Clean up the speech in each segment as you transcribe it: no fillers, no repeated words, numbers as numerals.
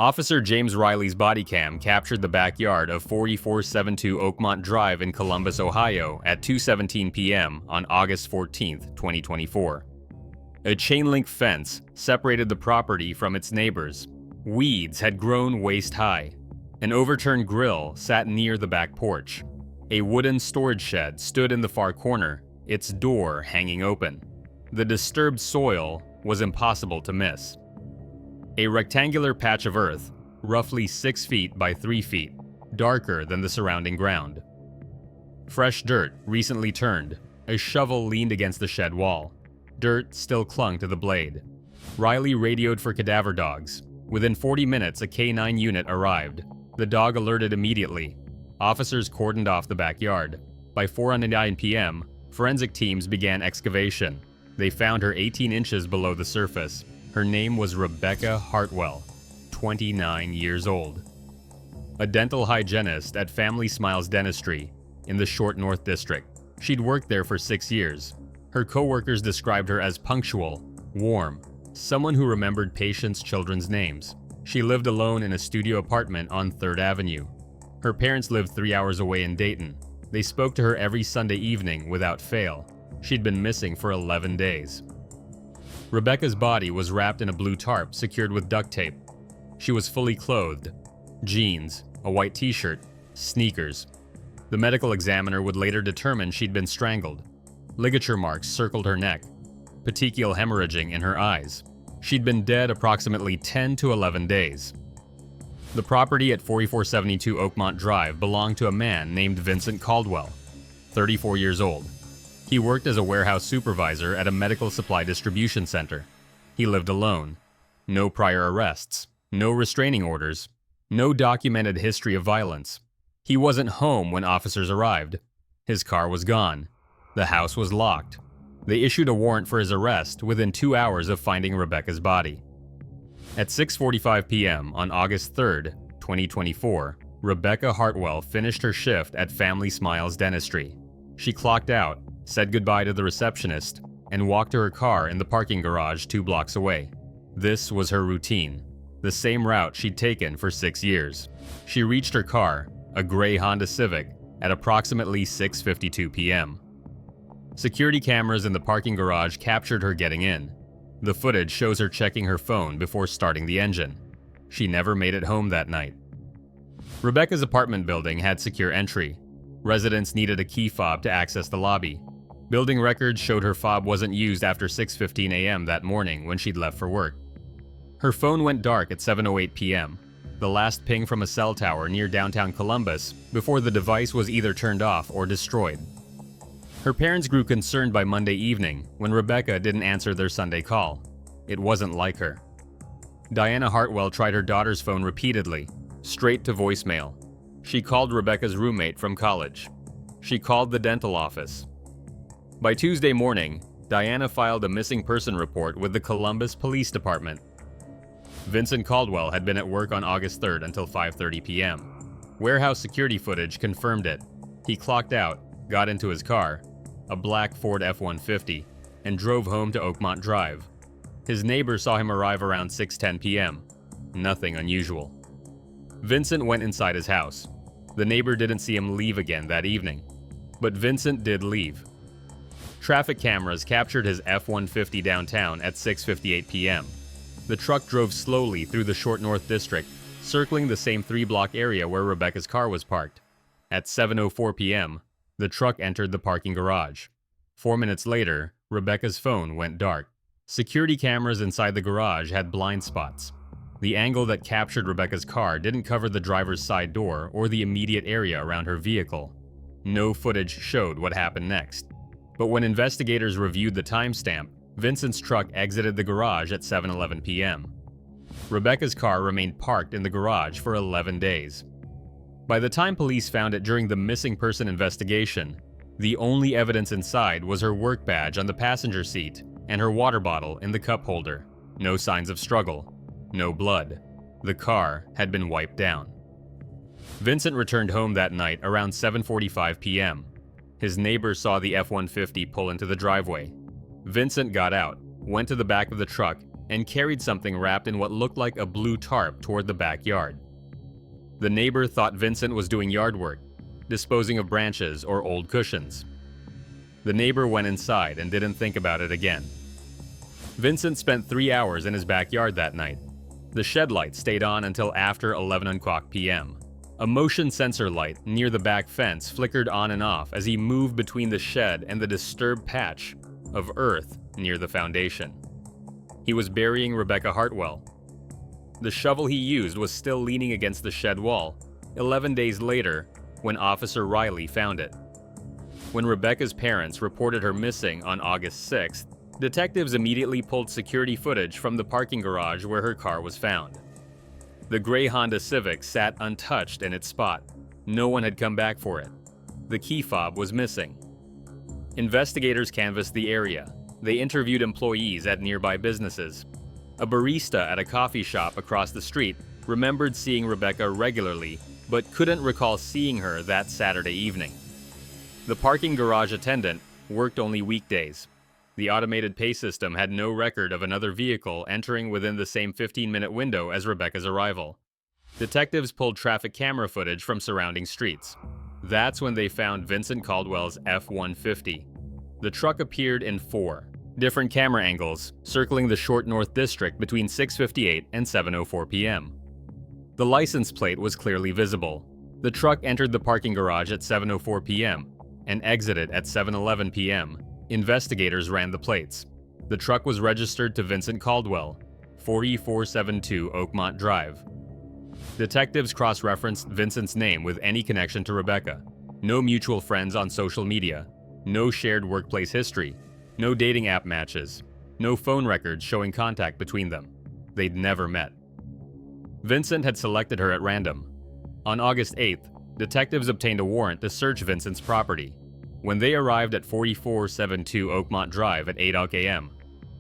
Officer James Reilly's body cam captured the backyard of 4472 Oakmont Drive in Columbus, Ohio at 2:17 p.m. on August 14, 2024. A chain-link fence separated the property from its neighbors. Weeds had grown waist-high. An overturned grill sat near the back porch. A wooden storage shed stood in the far corner, its door hanging open. The disturbed soil was impossible to miss. A rectangular patch of earth, roughly 6 feet by 3 feet, darker than the surrounding ground. Fresh dirt, recently turned. A shovel leaned against the shed wall. Dirt still clung to the blade. Reilly radioed for cadaver dogs. Within 40 minutes, a K-9 unit arrived. The dog alerted immediately. Officers cordoned off the backyard. By 4:09 p.m., forensic teams began excavation. They found her 18 inches below the surface. Her name was Rebecca Hartwell, 29 years old. A dental hygienist at Family Smiles Dentistry in the Short North District. She'd worked there for 6 years. Her co-workers described her as punctual, warm, someone who remembered patients' children's names. She lived alone in a studio apartment on 3rd Avenue. Her parents lived 3 hours away in Dayton. They spoke to her every Sunday evening without fail. She'd been missing for 11 days. Rebecca's body was wrapped in a blue tarp secured with duct tape. She was fully clothed. Jeans, a white t-shirt, sneakers. The medical examiner would later determine she'd been strangled. Ligature marks circled her neck. Petechial hemorrhaging in her eyes. She'd been dead approximately 10 to 11 days. The property at 4472 Oakmont Drive belonged to a man named Vincent Caldwell, 34 years old. He worked as a warehouse supervisor at a medical supply distribution center. He lived alone. No prior arrests, no restraining orders, no documented history of violence. He wasn't home when officers arrived. His car was gone. The house was locked. They issued a warrant for his arrest within 2 hours of finding Rebecca's body. At 6:45 p.m. on August 3, 2024, Rebecca Hartwell finished her shift at Family Smiles Dentistry. She clocked out, said goodbye to the receptionist, and walked to her car in the parking garage 2 blocks away. This was her routine, the same route she'd taken for 6 years. She reached her car, a gray Honda Civic, at approximately 6:52 p.m. Security cameras in the parking garage captured her getting in. The footage shows her checking her phone before starting the engine. She never made it home that night. Rebecca's apartment building had secure entry. Residents needed a key fob to access the lobby. Building records showed her fob wasn't used after 6:15 a.m. that morning when she'd left for work. Her phone went dark at 7:08 p.m., the last ping from a cell tower near downtown Columbus before the device was either turned off or destroyed. Her parents grew concerned by Monday evening when Rebecca didn't answer their Sunday call. It wasn't like her. Diana Hartwell tried her daughter's phone repeatedly, straight to voicemail. She called Rebecca's roommate from college. She called the dental office. By Tuesday morning, Diana filed a missing person report with the Columbus Police Department. Vincent Caldwell had been at work on August 3rd until 5:30 p.m. Warehouse security footage confirmed it. He clocked out, got into his car, a black Ford F-150, and drove home to Oakmont Drive. His neighbor saw him arrive around 6:10 p.m. Nothing unusual. Vincent went inside his house. The neighbor didn't see him leave again that evening, but Vincent did leave. Traffic cameras captured his F-150 downtown at 6:58 p.m. The truck drove slowly through the Short North District, circling the same 3-block area where Rebecca's car was parked. At 7:04 p.m., the truck entered the parking garage. 4 minutes later, Rebecca's phone went dark. Security cameras inside the garage had blind spots. The angle that captured Rebecca's car didn't cover the driver's side door or the immediate area around her vehicle. No footage showed what happened next. But when investigators reviewed the timestamp, Vincent's truck exited the garage at 7:11 p.m. Rebecca's car remained parked in the garage for 11 days. By the time police found it during the missing person investigation, the only evidence inside was her work badge on the passenger seat and her water bottle in the cup holder. No signs of struggle. No blood. The car had been wiped down. Vincent returned home that night around 7:45 p.m. His neighbor saw the F-150 pull into the driveway. Vincent got out, went to the back of the truck, and carried something wrapped in what looked like a blue tarp toward the backyard. The neighbor thought Vincent was doing yard work, disposing of branches or old cushions. The neighbor went inside and didn't think about it again. Vincent spent 3 hours in his backyard that night. The shed light stayed on until after 11 o'clock p.m. A motion sensor light near the back fence flickered on and off as he moved between the shed and the disturbed patch of earth near the foundation. He was burying Rebecca Hartwell. The shovel he used was still leaning against the shed wall 11 days later when Officer Reilly found it. When Rebecca's parents reported her missing on August 6th, detectives immediately pulled security footage from the parking garage where her car was found. The gray Honda Civic sat untouched in its spot. No one had come back for it. The key fob was missing. Investigators canvassed the area. They interviewed employees at nearby businesses. A barista at a coffee shop across the street remembered seeing Rebecca regularly, but couldn't recall seeing her that Saturday evening. The parking garage attendant worked only weekdays. The automated pay system had no record of another vehicle entering within the same 15-minute window as Rebecca's arrival. Detectives pulled traffic camera footage from surrounding streets. That's when they found Vincent Caldwell's F-150. The truck appeared in 4 different camera angles, circling the short North District between 6:58 and 7:04 p.m. The license plate was clearly visible. The truck entered the parking garage at 7:04 p.m. and exited at 7:11 p.m. Investigators ran the plates. The truck was registered to Vincent Caldwell, 4472 Oakmont Drive. Detectives cross-referenced Vincent's name with any connection to Rebecca. No mutual friends on social media. No shared workplace history. No dating app matches. No phone records showing contact between them. They'd never met. Vincent had selected her at random. On August 8th, detectives obtained a warrant to search Vincent's property. When they arrived at 4472 Oakmont Drive at 8 a.m.,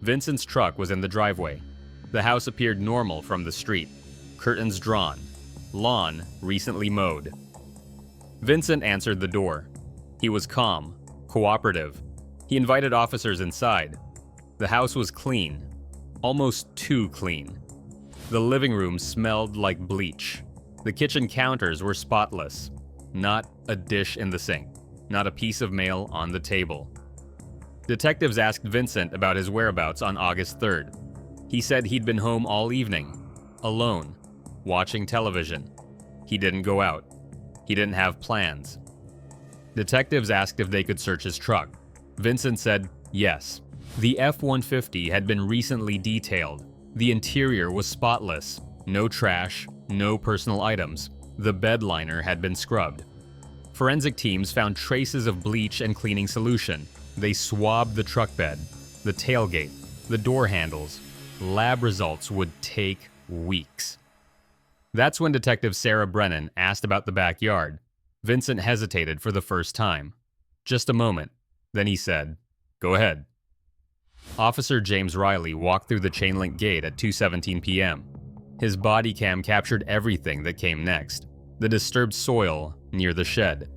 Vincent's truck was in the driveway. The house appeared normal from the street. Curtains drawn. Lawn recently mowed. Vincent answered the door. He was calm, cooperative. He invited officers inside. The house was clean. Almost too clean. The living room smelled like bleach. The kitchen counters were spotless. Not a dish in the sink. Not a piece of mail on the table. Detectives asked Vincent about his whereabouts on August 3rd. He said he'd been home all evening, alone, watching television. He didn't go out. He didn't have plans. Detectives asked if they could search his truck. Vincent said yes. The F-150 had been recently detailed. The interior was spotless. No trash, no personal items. The bed liner had been scrubbed. Forensic teams found traces of bleach and cleaning solution. They swabbed the truck bed, the tailgate, the door handles. Lab results would take weeks. That's when Detective Sarah Brennan asked about the backyard. Vincent hesitated for the first time. Just a moment. Then he said, "Go ahead." Officer James Reilly walked through the chain-link gate at 2:17 p.m. His body cam captured everything that came next. The disturbed soil near the shed.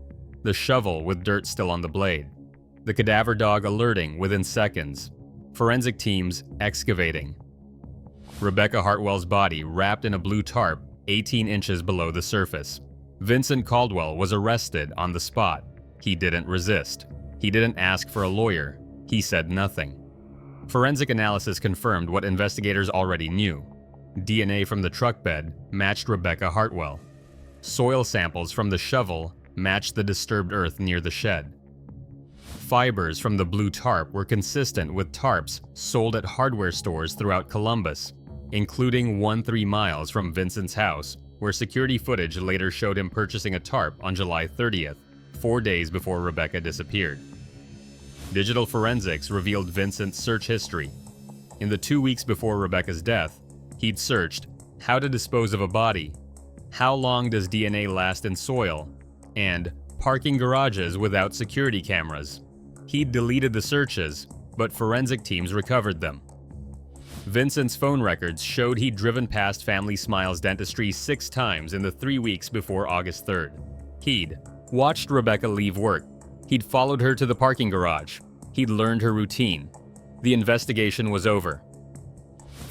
The shovel with dirt still on the blade. The cadaver dog alerting within seconds. Forensic teams excavating. Rebecca Hartwell's body wrapped in a blue tarp 18 inches below the surface. Vincent Caldwell was arrested on the spot. He didn't resist. He didn't ask for a lawyer. He said nothing. Forensic analysis confirmed what investigators already knew. DNA from the truck bed matched Rebecca Hartwell. Soil samples from the shovel matched the disturbed earth near the shed. Fibers from the blue tarp were consistent with tarps sold at hardware stores throughout Columbus, including one 3 miles from Vincent's house, where security footage later showed him purchasing a tarp on July 30th, 4 days before Rebecca disappeared. Digital forensics revealed Vincent's search history. In the 2 weeks before Rebecca's death, he'd searched how to dispose of a body, how long does DNA last in soil, and parking garages without security cameras. He'd deleted the searches, but forensic teams recovered them. Vincent's phone records showed he'd driven past Family Smiles Dentistry 6 times in the 3 weeks before August 3rd. He'd watched Rebecca leave work. He'd followed her to the parking garage. He'd learned her routine. The investigation was over.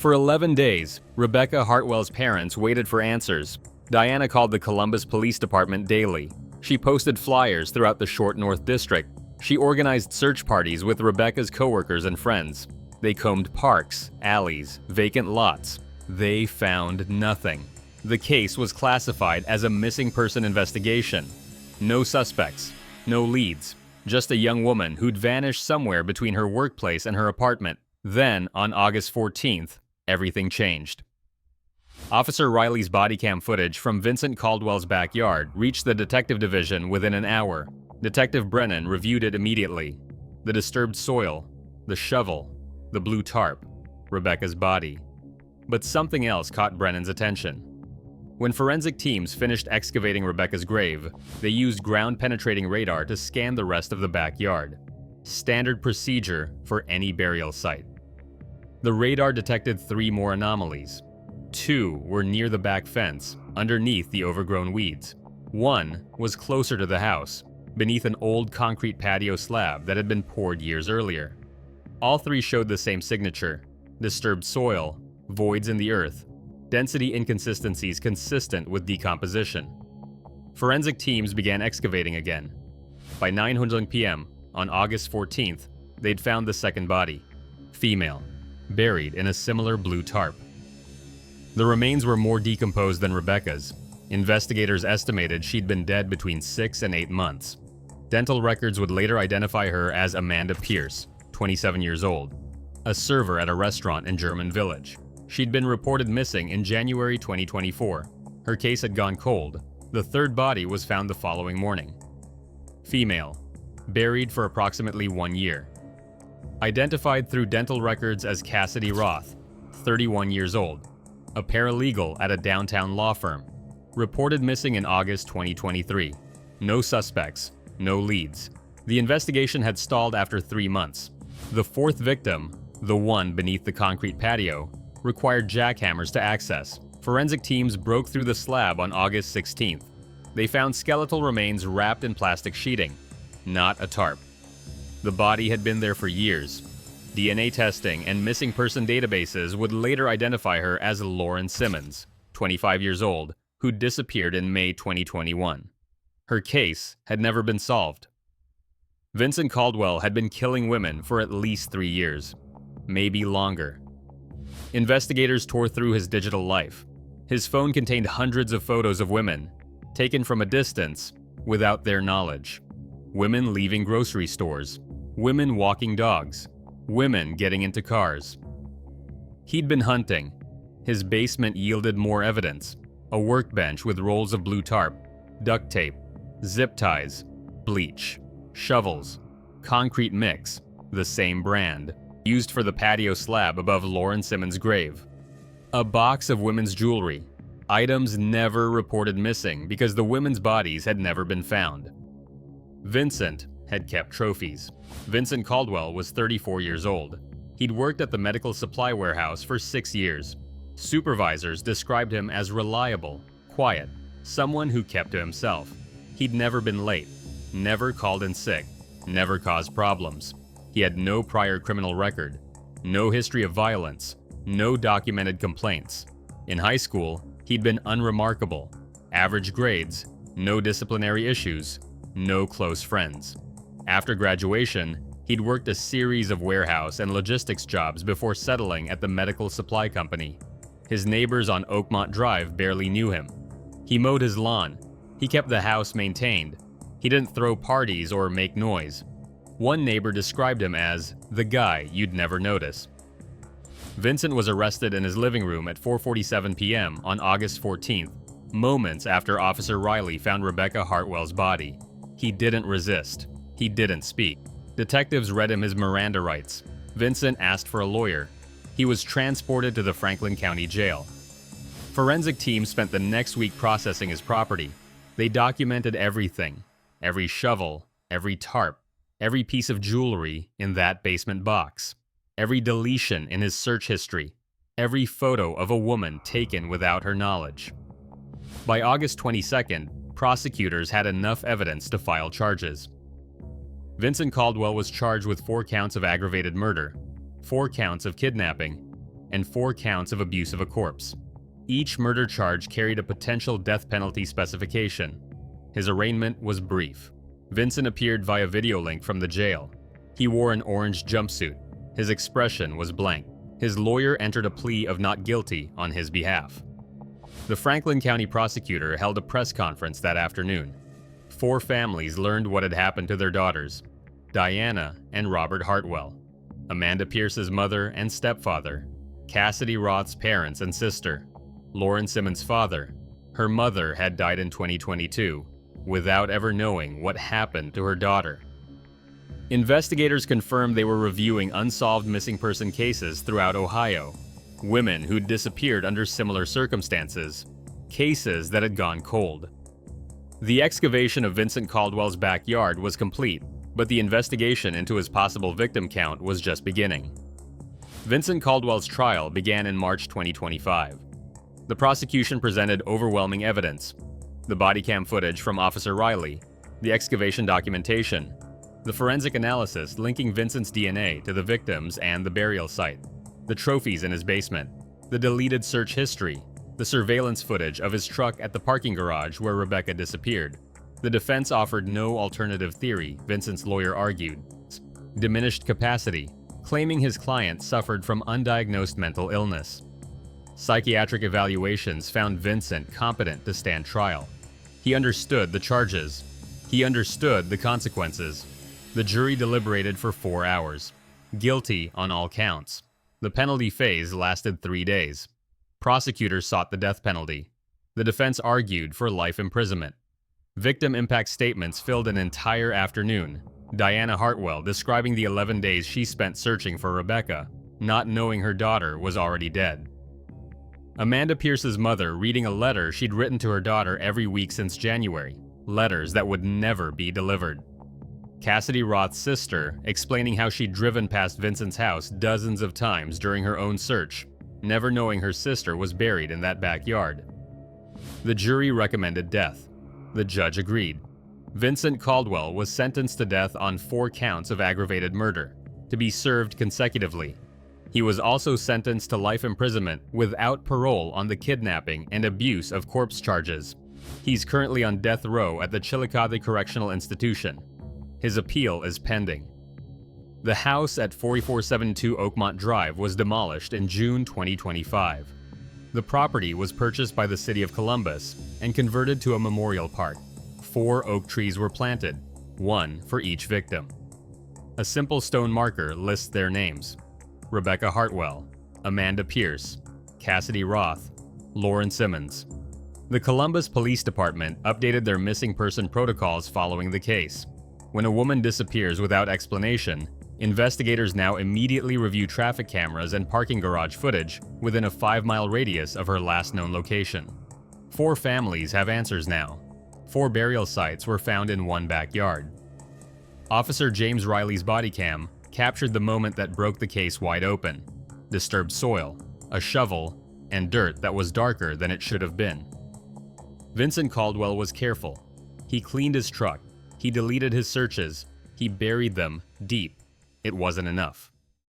For 11 days, Rebecca Hartwell's parents waited for answers. Diana called the Columbus Police Department daily. She posted flyers throughout the Short North District. She organized search parties with Rebecca's coworkers and friends. They combed parks, alleys, vacant lots. They found nothing. The case was classified as a missing person investigation. No suspects, no leads, just a young woman who'd vanished somewhere between her workplace and her apartment. Then, on August 14th, everything changed. Officer Reilly's body cam footage from Vincent Caldwell's backyard reached the detective division within an hour. Detective Brennan reviewed it immediately. The disturbed soil, the shovel, the blue tarp, Rebecca's body. But something else caught Brennan's attention. When forensic teams finished excavating Rebecca's grave, they used ground-penetrating radar to scan the rest of the backyard. Standard procedure for any burial site. The radar detected 3 more anomalies. 2 were near the back fence, underneath the overgrown weeds. 1 was closer to the house, beneath an old concrete patio slab that had been poured years earlier. All 3 showed the same signature: disturbed soil, voids in the earth, density inconsistencies consistent with decomposition. Forensic teams began excavating again. By 9:00 p.m. on August 14th, they'd found the second body, female, buried in a similar blue tarp. The remains were more decomposed than Rebecca's. Investigators estimated she'd been dead between 6 and 8 months. Dental records would later identify her as Amanda Pierce, 27 years old, a server at a restaurant in German Village. She'd been reported missing in January 2024. Her case had gone cold. The third body was found the following morning. Female, buried for approximately 1 year. Identified through dental records as Cassidy Roth, 31 years old, a paralegal at a downtown law firm. Reported missing in August 2023. No suspects, no leads. The investigation had stalled after 3 months. The fourth victim, the one beneath the concrete patio, required jackhammers to access. Forensic teams broke through the slab on August 16th. They found skeletal remains wrapped in plastic sheeting, not a tarp. The body had been there for years. DNA testing and missing person databases would later identify her as Lauren Simmons, 25 years old, who disappeared in May 2021. Her case had never been solved. Vincent Caldwell had been killing women for at least 3 years, maybe longer. Investigators tore through his digital life. His phone contained hundreds of photos of women, taken from a distance, without their knowledge. Women leaving grocery stores, women walking dogs, women getting into cars. He'd been hunting. His basement yielded more evidence: a workbench with rolls of blue tarp, duct tape, zip ties, bleach, shovels, concrete mix, the same brand, used for the patio slab above Lauren Simmons' grave. A box of women's jewelry, items never reported missing because the women's bodies had never been found. Vincent had kept trophies. Vincent Caldwell was 34 years old. He'd worked at the medical supply warehouse for 6 years. Supervisors described him as reliable, quiet, someone who kept to himself. He'd never been late, never called in sick, never caused problems. He had no prior criminal record, no history of violence, no documented complaints. In high school, he'd been unremarkable, average grades, no disciplinary issues, no close friends. After graduation, he'd worked a series of warehouse and logistics jobs before settling at the medical supply company. His neighbors on Oakmont Drive barely knew him. He mowed his lawn. He kept the house maintained. He didn't throw parties or make noise. One neighbor described him as the guy you'd never notice. Vincent was arrested in his living room at 4:47 p.m. on August 14th, moments after Officer Reilly found Rebecca Hartwell's body. He didn't resist. He didn't speak. Detectives read him his Miranda rights. Vincent asked for a lawyer. He was transported to the Franklin County Jail. Forensic teams spent the next week processing his property. They documented everything: every shovel, every tarp, every piece of jewelry in that basement box, every deletion in his search history, every photo of a woman taken without her knowledge. By August 22nd, prosecutors had enough evidence to file charges. Vincent Caldwell was charged with 4 counts of aggravated murder, 4 counts of kidnapping, and 4 counts of abuse of a corpse. Each murder charge carried a potential death penalty specification. His arraignment was brief. Vincent appeared via video link from the jail. He wore an orange jumpsuit. His expression was blank. His lawyer entered a plea of not guilty on his behalf. The Franklin County prosecutor held a press conference that afternoon. 4 families learned what had happened to their daughters, Diana and Robert Hartwell, Amanda Pierce's mother and stepfather, Cassidy Roth's parents and sister, Lauren Simmons' father. Her mother had died in 2022, without ever knowing what happened to her daughter. Investigators confirmed they were reviewing unsolved missing person cases throughout Ohio, women who'd disappeared under similar circumstances, cases that had gone cold. The excavation of Vincent Caldwell's backyard was complete, but the investigation into his possible victim count was just beginning. Vincent Caldwell's trial began in March 2025. The prosecution presented overwhelming evidence: the body cam footage from Officer Reilly, the excavation documentation, the forensic analysis linking Vincent's DNA to the victims and the burial site, the trophies in his basement, the deleted search history, the surveillance footage of his truck at the parking garage where Rebecca disappeared. The defense offered no alternative theory, Vincent's lawyer argued. Diminished capacity, claiming his client suffered from undiagnosed mental illness. Psychiatric evaluations found Vincent competent to stand trial. He understood the charges. He understood the consequences. The jury deliberated for 4 hours. Guilty on all counts. The penalty phase lasted 3 days. Prosecutors sought the death penalty. The defense argued for life imprisonment. Victim impact statements filled an entire afternoon. Diana Hartwell describing the 11 days she spent searching for Rebecca, not knowing her daughter was already dead. Amanda Pierce's mother reading a letter she'd written to her daughter every week since January, letters that would never be delivered. Cassidy Roth's sister explaining how she'd driven past Vincent's house dozens of times during her own search, never knowing her sister was buried in that backyard. The jury recommended death. The judge agreed. Vincent Caldwell was sentenced to death on 4 counts of aggravated murder, to be served consecutively. He was also sentenced to life imprisonment without parole on the kidnapping and abuse of corpse charges. He's currently on death row at the Chillicothe Correctional Institution. His appeal is pending. The house at 4472 Oakmont Drive was demolished in June 2025. The property was purchased by the city of Columbus and converted to a memorial park. 4 oak trees were planted, 1 for each victim. A simple stone marker lists their names: Rebecca Hartwell, Amanda Pierce, Cassidy Roth, Lauren Simmons. The Columbus Police Department updated their missing person protocols following the case. When a woman disappears without explanation, investigators now immediately review traffic cameras and parking garage footage within a 5-mile radius of her last known location. 4 families have answers now. 4 burial sites were found in 1 backyard. Officer James Reilly's body cam captured the moment that broke the case wide open: disturbed soil, a shovel, and dirt that was darker than it should have been. Vincent Caldwell was careful. He cleaned his truck. He deleted his searches. He buried them deep. It wasn't enough.